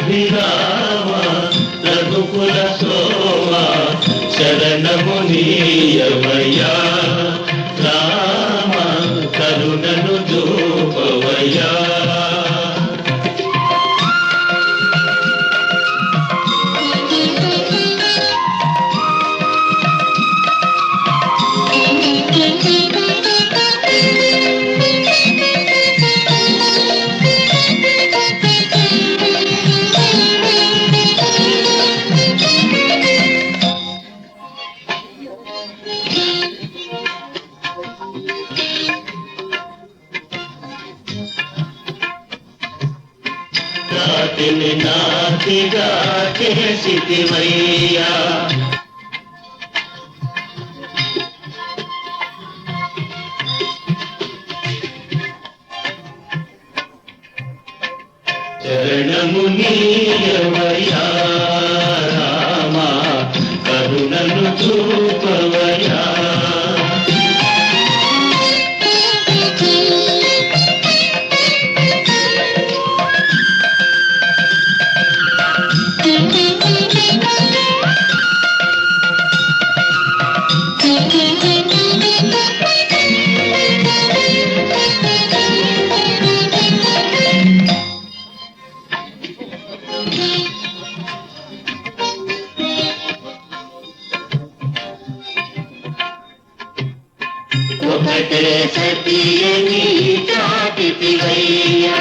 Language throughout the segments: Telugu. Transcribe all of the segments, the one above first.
జగదభిరామ రఘుకుల సోమ శరణము నీయవయ్యా రామ కరుణను చూపవయ్యా. నాటిని నాటిగా చేసితివయ్యా శరణము నీయవయ్యా రామ కరుణను చూపవయ్యా. ఒకటే సతియని చాటితివయ్యా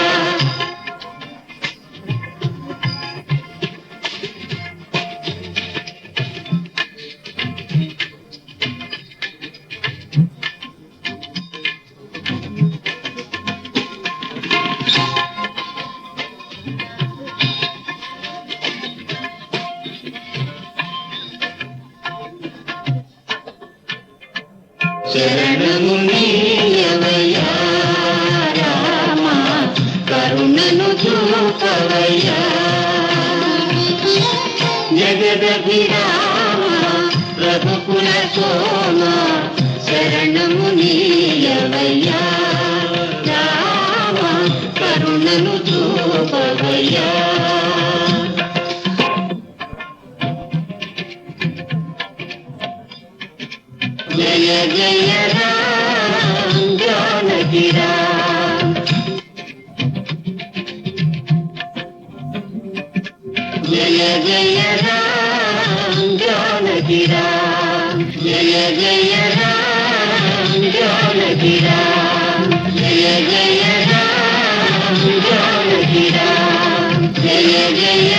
శరణము నీయవయ్యా రామ కరుణను చూపవయ్యా. జగదభిరామ రఘుకుల సోమ శరణము నీయవయ్యా రామ కరుణను చూపవయ్యా. జయ జయ రామ జానకి రామ జయ జయ రామ జానకి రామ జయ జయ రామ జానకి రామ జయ జయ రామ జానకి రామ జయ జయ